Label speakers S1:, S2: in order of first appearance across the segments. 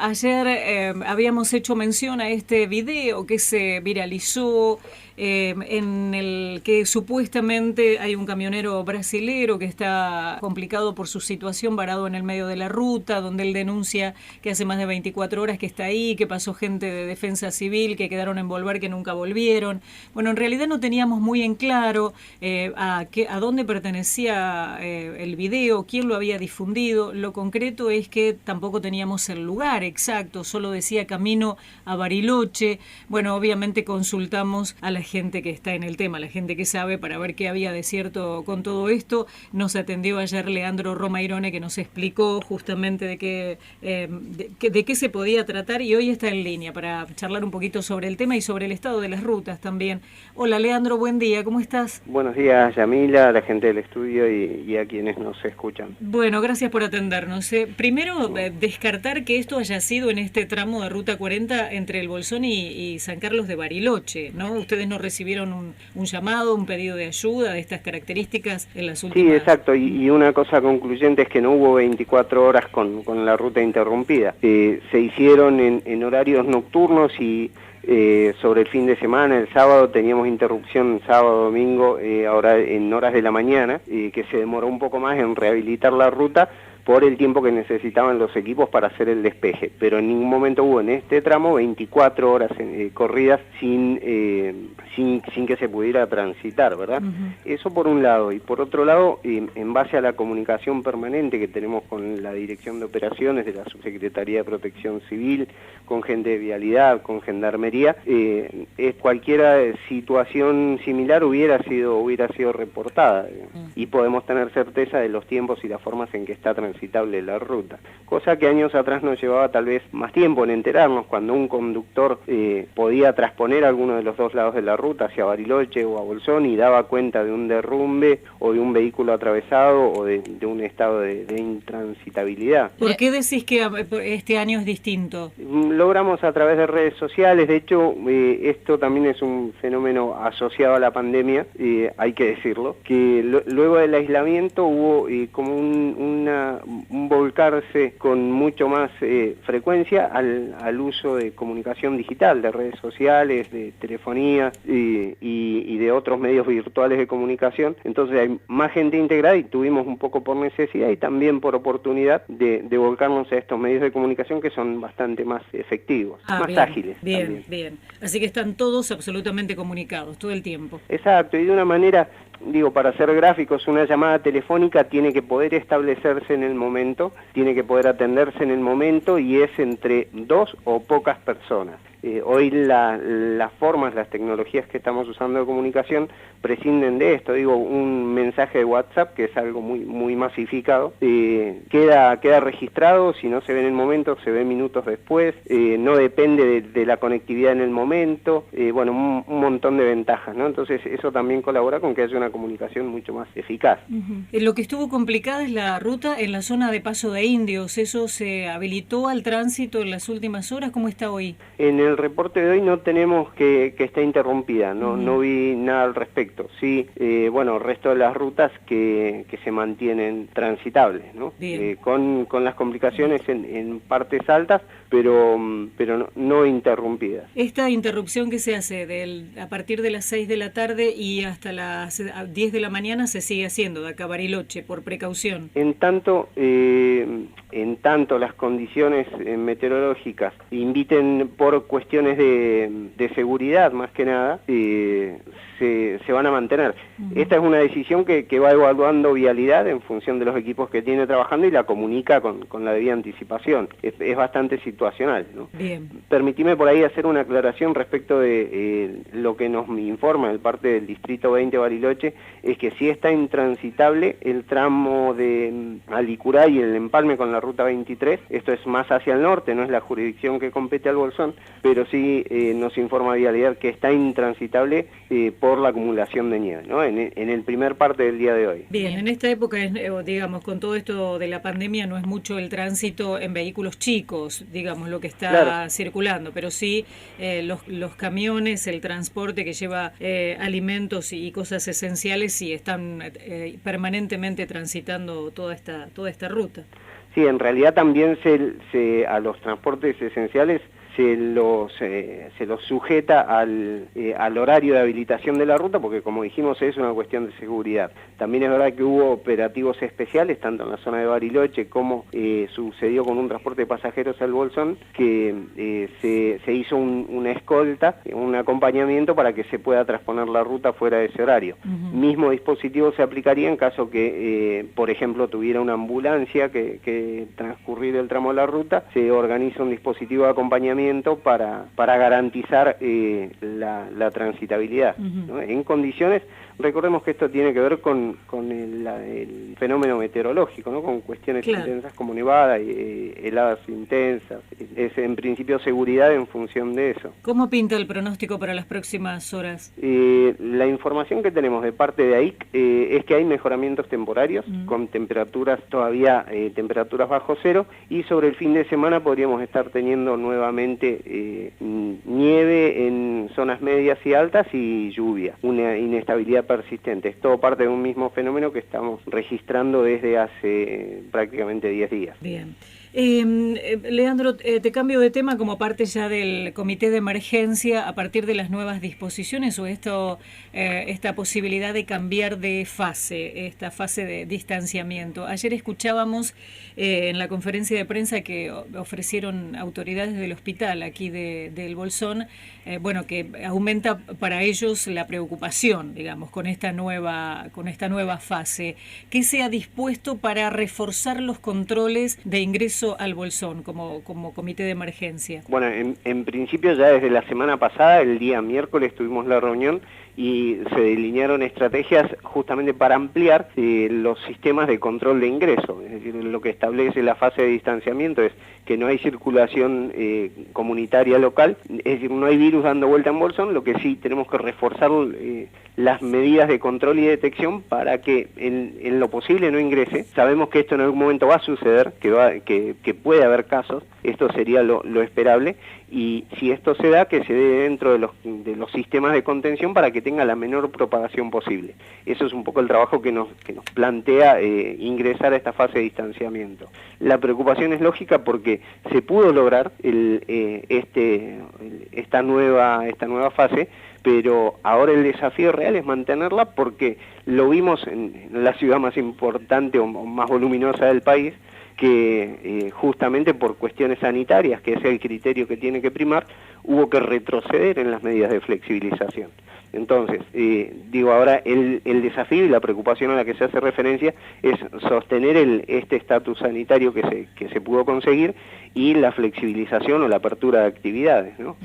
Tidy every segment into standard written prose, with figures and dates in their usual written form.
S1: Ayer habíamos hecho mención a este video que se viralizó, en el que supuestamente hay un camionero brasilero que está complicado por su situación, varado en el medio de la ruta, donde él denuncia que hace más de 24 horas que está ahí, que pasó gente de defensa civil, que quedaron en Bolvar, que nunca volvieron. Bueno, en realidad no teníamos muy en claro a dónde pertenecía el video, quién lo había difundido. Lo concreto es que tampoco teníamos el lugar exacto, solo decía camino a Bariloche. Bueno, obviamente consultamos a la gente que está en el tema, la gente que sabe, para ver qué había de cierto con todo esto. Nos atendió ayer Leandro Romairone, que nos explicó justamente de qué se podía tratar, y hoy está en línea para charlar un poquito sobre el tema y sobre el estado de las rutas también. Hola Leandro, buen día, ¿cómo estás?
S2: Buenos días, Yamila, a la gente del estudio y a quienes nos escuchan.
S1: Bueno, gracias por atendernos. Primero, descartar que esto haya sido en este tramo de Ruta 40 entre el Bolsón y San Carlos de Bariloche, ¿no? Ustedes no recibieron un llamado, un pedido de ayuda de estas características en las últimas...
S2: Sí, exacto, y una cosa concluyente es que no hubo 24 horas con la ruta interrumpida. Se hicieron en horarios nocturnos y sobre el fin de semana, el sábado, teníamos interrupción sábado, domingo, ahora en horas de la mañana, que se demoró un poco más en rehabilitar la ruta por el tiempo que necesitaban los equipos para hacer el despeje, pero en ningún momento hubo en este tramo 24 horas corridas sin que se pudiera transitar, ¿verdad? Eso por un lado, y por otro lado, en base a la comunicación permanente que tenemos con la Dirección de Operaciones de la Subsecretaría de Protección Civil, con gente de Vialidad, con Gendarmería, cualquier situación similar hubiera sido reportada, y podemos tener certeza de los tiempos y las formas en que está transitable la ruta, cosa que años atrás nos llevaba tal vez más tiempo en enterarnos, cuando un conductor podía transponer alguno de los dos lados de la ruta, hacia Bariloche o a Bolsón, y daba cuenta de un derrumbe o de un vehículo atravesado o de un estado de intransitabilidad.
S1: ¿Por qué decís que este año es distinto?
S2: Logramos a través de redes sociales, de hecho esto también es un fenómeno asociado a la pandemia, hay que decirlo, que luego del aislamiento hubo como un volcarse con mucho más frecuencia al uso de comunicación digital, de redes sociales, de telefonía y de otros medios virtuales de comunicación. Entonces hay más gente integrada y tuvimos un poco por necesidad y también por oportunidad de volcarnos a estos medios de comunicación que son bastante más efectivos, más
S1: bien,
S2: ágiles.
S1: Bien,
S2: también.
S1: bien. Así que están todos absolutamente comunicados todo el tiempo.
S2: Exacto, y de una manera, digo, para ser gráficos, una llamada telefónica tiene que poder establecerse en el momento, tiene que poder atenderse en el momento, y es entre dos o pocas personas. Hoy las formas, las tecnologías que estamos usando de comunicación prescinden de esto. Digo, un mensaje de WhatsApp, que es algo muy masificado, queda registrado, si no se ve en el momento, se ve minutos después, no depende de la conectividad en el momento, bueno, un montón de ventajas, ¿no? Entonces eso también colabora con que haya una comunicación mucho más eficaz.
S1: Lo que estuvo complicada es la ruta en la zona de Paso de Indios. ¿Eso se habilitó al tránsito en las últimas horas? ¿Cómo está hoy?
S2: En el reporte de hoy no tenemos que esté interrumpida, no vi nada al respecto. Sí, bueno, el resto de las rutas que se mantienen transitables, ¿no? Con las complicaciones en partes altas, pero no interrumpidas.
S1: Esta interrupción que se hace a partir de las 6 de la tarde y hasta las 10 de la mañana se sigue haciendo de acá a Bariloche, por precaución.
S2: En tanto las condiciones meteorológicas inviten por cuestiones de seguridad, más que nada, se van a mantener. Esta es una decisión que va evaluando Vialidad en función de los equipos que tiene trabajando y la comunica con la debida anticipación. Es bastante situacional, ¿no?
S1: Bien.
S2: Permitime por ahí hacer una aclaración respecto de lo que nos informa el parte del Distrito 20 Bariloche, es que sí está intransitable el tramo de Alicurá y el empalme con la ruta 23, esto es más hacia el norte, no es la jurisdicción que compete al Bolsón, pero sí nos informa Vialidad que está intransitable por la acumulación de nieve, ¿no? En el primer parte del día de hoy.
S1: Bien, en esta época, digamos, con todo esto de la pandemia, no es mucho el tránsito en vehículos chicos, digamos, lo que está circulando, pero sí los camiones, el transporte que lleva alimentos y cosas esenciales, sí están permanentemente transitando toda esta ruta.
S2: Sí, en realidad también a los transportes esenciales se los sujeta al horario de habilitación de la ruta, porque como dijimos es una cuestión de seguridad. También es verdad que hubo operativos especiales, tanto en la zona de Bariloche como sucedió con un transporte de pasajeros al Bolsón, que se hizo una escolta, un acompañamiento para que se pueda transponer la ruta fuera de ese horario. Mismo dispositivo se aplicaría en caso que, por ejemplo, tuviera una ambulancia que transcurrir el tramo de la ruta, se organiza un dispositivo de acompañamiento para garantizar la transitabilidad, ¿no? En condiciones, recordemos que esto tiene que ver con el fenómeno meteorológico, ¿no? Con cuestiones intensas como nevada y heladas intensas. Es en principio seguridad en función de eso.
S1: ¿Cómo pinta el pronóstico para las próximas horas?
S2: La información que tenemos de parte de AIC es que hay mejoramientos temporarios con temperaturas todavía temperaturas bajo cero, y sobre el fin de semana podríamos estar teniendo nuevamente nieve en zonas medias y altas y lluvia, una inestabilidad persistente. Es todo parte de un mismo fenómeno que estamos registrando desde hace prácticamente 10 días.
S1: Bien. Leandro, te cambio de tema como parte ya del comité de emergencia a partir de las nuevas disposiciones o esta posibilidad de cambiar de fase, esta fase de distanciamiento. Ayer escuchábamos en la conferencia de prensa que ofrecieron autoridades del hospital aquí del Bolsón, que aumenta para ellos la preocupación, digamos, con esta nueva fase. ¿Qué se ha dispuesto para reforzar los controles de ingreso al Bolsón como comité de emergencia?
S2: Bueno, en principio ya desde la semana pasada, el día miércoles tuvimos la reunión y se delinearon estrategias justamente para ampliar los sistemas de control de ingreso. Es decir, lo que establece la fase de distanciamiento es que no hay circulación comunitaria local, es decir, no hay virus dando vuelta en Bolsón, lo que sí tenemos que reforzar las medidas de control y detección para que en lo posible no ingrese. Sabemos que esto en algún momento va a suceder, que puede haber casos, esto sería lo esperable, y si esto se da, que se dé dentro de los sistemas de contención para que tenga la menor propagación posible. Eso es un poco el trabajo que nos plantea ingresar a esta fase de distanciamiento. La preocupación es lógica porque se pudo lograr esta nueva fase, pero ahora el desafío real es mantenerla, porque lo vimos en la ciudad más importante o más voluminosa del país, que justamente por cuestiones sanitarias, que es el criterio que tiene que primar, hubo que retroceder en las medidas de flexibilización. Entonces, ahora el desafío y la preocupación a la que se hace referencia es sostener este estatus sanitario que se pudo conseguir y la flexibilización o la apertura de actividades, ¿no?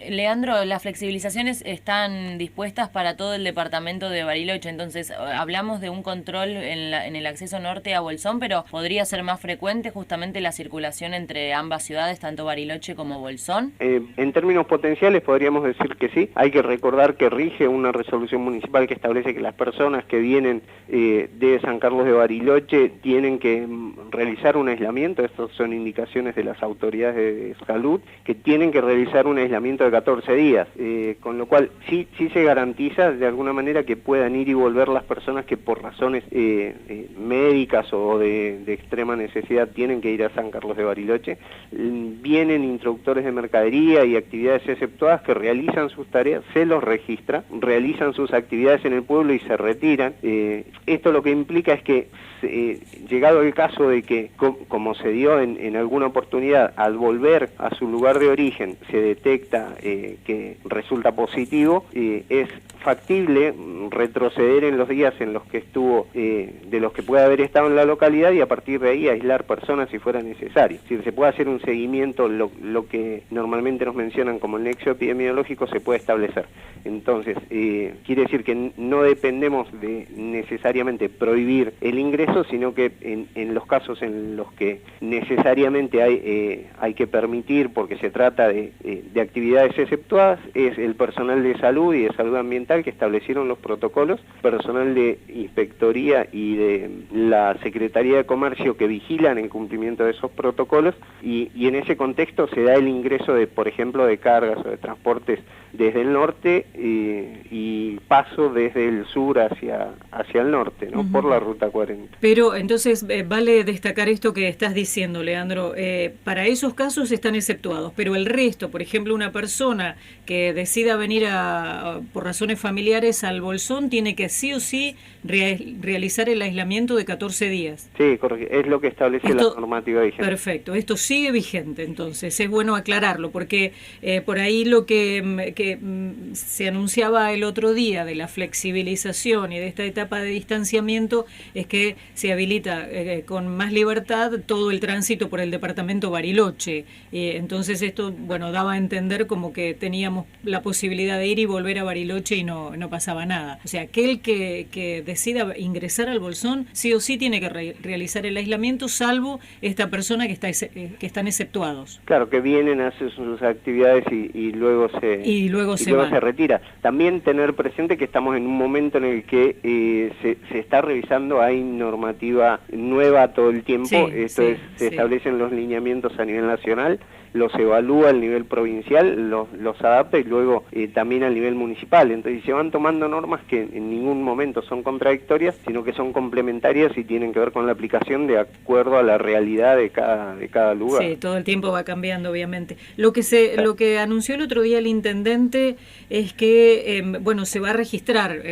S3: Leandro, las flexibilizaciones están dispuestas para todo el departamento de Bariloche, entonces hablamos de un control en el acceso norte a Bolsón, pero ¿podría ser más frecuente justamente la circulación entre ambas ciudades, tanto Bariloche como Bolsón?
S2: En términos potenciales podríamos decir que sí. Hay que recordar que rige una resolución municipal que establece que las personas que vienen de San Carlos de Bariloche tienen que realizar un aislamiento. Estos son indicaciones de las autoridades de salud, que tienen que realizar un aislamiento de 14 días, con lo cual sí se garantiza de alguna manera que puedan ir y volver las personas que por razones médicas o de extrema necesidad tienen que ir a San Carlos de Bariloche. Vienen introductores de mercadería y actividades exceptuadas que realizan sus tareas, se los registra, realizan sus actividades en el pueblo y se retiran. Esto lo que implica es que llegado el caso de que, como se dio en alguna oportunidad, al volver a su lugar de origen se detecta que resulta positivo, es factible retroceder en los días en los que estuvo, de los que puede haber estado en la localidad, y a partir de ahí aislar personas si fuera necesario. Si se puede hacer un seguimiento, lo que normalmente nos mencionan como el nexo epidemiológico se puede establecer. Entonces, quiere decir que no dependemos de necesariamente prohibir el ingreso, sino que en los casos en los que necesariamente hay que permitir, porque se trata de actividades exceptuadas, es el personal de salud y de salud ambiental que establecieron los protocolos, personal de inspectoría y de la Secretaría de Comercio que vigilan el cumplimiento de esos protocolos, y en ese contexto se da el ingreso de, por ejemplo, de cargas o de transportes desde el norte y paso desde el sur hacia el norte, ¿no? Por la ruta 40.
S1: Pero entonces vale destacar esto que estás diciendo, Leandro, para esos casos están exceptuados, pero el resto, por ejemplo, una persona que decida venir por razones familiares al Bolsón tiene que sí o sí realizar el aislamiento de 14 días.
S2: Sí, es lo que establece la normativa vigente.
S1: Perfecto, esto sigue vigente, entonces es bueno aclararlo, porque por ahí lo que se anunciaba el otro día de la flexibilización y de esta etapa de distanciamiento es que se habilita con más libertad todo el tránsito por el departamento Bariloche. Entonces esto, bueno, daba a entender como que teníamos la posibilidad de ir y volver a Bariloche y no pasaba nada. O sea, aquel que decida ingresar al Bolsón sí o sí tiene que realizar el aislamiento, salvo esta persona que están exceptuados.
S2: Claro, que vienen, hacen sus actividades y luego se retira. También tener presente que estamos en un momento en el que se está revisando, hay normativa nueva todo el tiempo, se establecen los lineamientos a nivel nacional, los evalúa al nivel provincial, los adapta y luego también al nivel municipal. Entonces se van tomando normas que en ningún momento son contradictorias, sino que son complementarias y tienen que ver con la aplicación de acuerdo a la realidad de cada lugar.
S1: Sí, todo el tiempo va cambiando, obviamente. Lo que anunció el otro día el intendente es que se va a registrar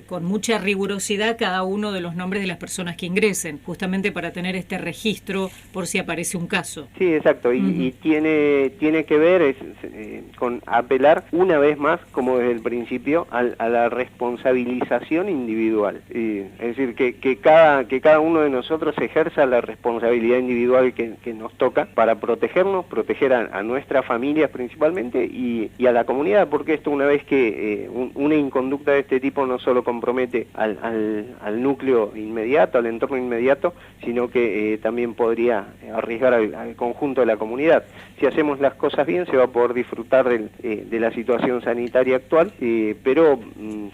S1: con mucha rigurosidad cada uno de los nombres de las personas que ingresen, justamente para tener este registro por si aparece un caso.
S2: Sí, exacto. Y tiene que ver con apelar una vez más, como desde el principio, a la responsabilización individual. Es decir, que cada uno de nosotros ejerza la responsabilidad individual que nos toca para protegernos, proteger a nuestras familias principalmente y a la comunidad, porque esto una vez que una inconducta de este tipo no solo compromete al núcleo inmediato, al entorno inmediato, sino que también podría arriesgar al conjunto de la comunidad. Si hacemos las cosas bien se va a poder disfrutar de la situación sanitaria actual, pero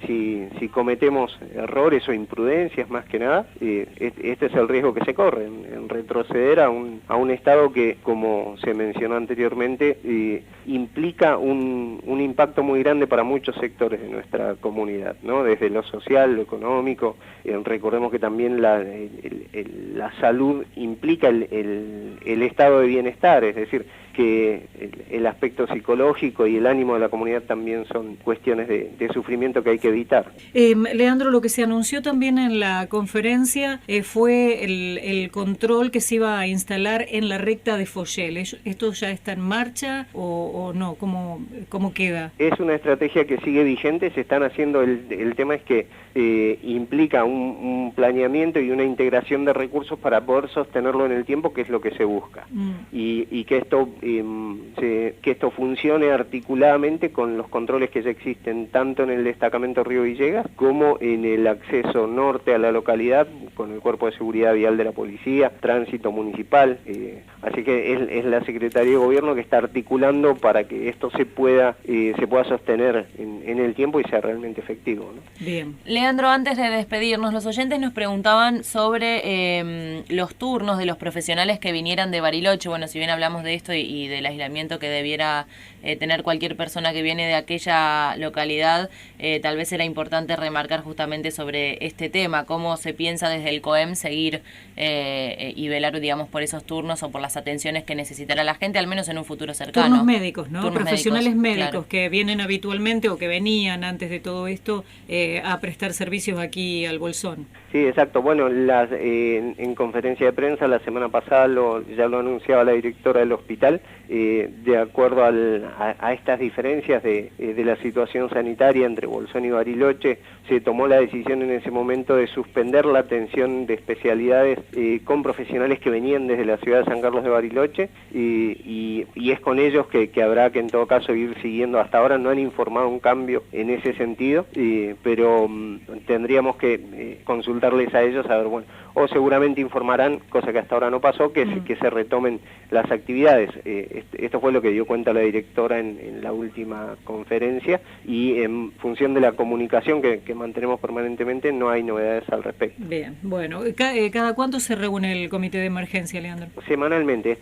S2: si cometemos errores o imprudencias más que nada, este es el riesgo que se corre, en retroceder a un estado que, como se mencionó anteriormente, implica un impacto muy grande para muchos sectores de nuestra comunidad, ¿no? Desde lo social, lo económico, recordemos que también la salud implica el estado de bienestar, es decir, que el aspecto psicológico y el ánimo de la comunidad también son cuestiones de sufrimiento que hay que evitar.
S1: Leandro, lo que se anunció también en la conferencia fue el control que se iba a instalar en la recta de Foyel. ¿Esto ya está en marcha o no? ¿Cómo queda?
S2: Es una estrategia que sigue vigente, se están haciendo, el tema es que implica un planeamiento y una integración de recursos para poder sostenerlo en el tiempo, que es lo que se busca. Y que esto funcione articuladamente con los controles que ya existen tanto en el destacamento Río Villegas como en el acceso norte a la localidad con el Cuerpo de Seguridad Vial de la Policía, Tránsito Municipal, así que es la Secretaría de Gobierno que está articulando para que esto se pueda sostener en el tiempo y sea realmente efectivo, ¿no?
S1: Bien.
S3: Leandro, antes de despedirnos, los oyentes nos preguntaban sobre los turnos de los profesionales que vinieran de Bariloche. Bueno, si bien hablamos de esto y del aislamiento que debiera tener cualquier persona que viene de aquella localidad, tal vez era importante remarcar justamente sobre este tema, cómo se piensa desde el COEM seguir y velar, digamos, por esos turnos o por las atenciones que necesitará la gente, al menos en un futuro cercano.
S1: Turnos médicos, ¿no?
S3: Turnos
S1: Profesionales médicos
S3: claro,
S1: que vienen habitualmente o que venían antes de todo esto a prestar servicios aquí al Bolsón.
S2: Sí, exacto. Bueno, en conferencia de prensa la semana pasada ya lo anunciaba la directora del hospital, de acuerdo a estas diferencias de la situación sanitaria entre Bolsón y Bariloche, se tomó la decisión en ese momento de suspender la atención de especialidades con profesionales que venían desde la ciudad de San Carlos de Bariloche, y es con ellos que habrá que en todo caso ir siguiendo. Hasta ahora no han informado un cambio en ese sentido, pero tendríamos que consultarles a ellos a ver, bueno, o seguramente informarán, cosa que hasta ahora no pasó, que se retomen las actividades. Esto fue lo que dio cuenta la directora en la última conferencia, y en función de la comunicación que mantenemos permanentemente no hay novedades al respecto.
S1: Bien, bueno, ¿cada cuánto se reúne el comité de emergencia, Leandro?
S2: Semanalmente.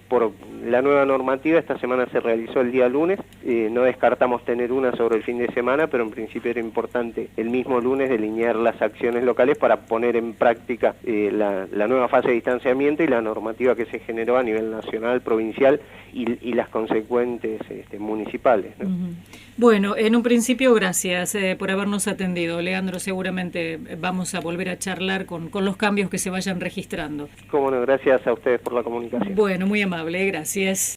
S2: Por la nueva normativa, esta semana se realizó el día lunes. No descartamos tener una sobre el fin de semana, pero en principio era importante el mismo lunes delinear las acciones locales para poner en práctica la nueva fase de distanciamiento y la normativa que se generó a nivel nacional, provincial y las consecuentes municipales, ¿no?
S1: Bueno, en un principio, gracias por habernos atendido, Leandro. Seguramente vamos a volver a charlar con los cambios que se vayan registrando.
S2: Cómo no, gracias a ustedes por la comunicación.
S1: Bueno, muy amable, gracias.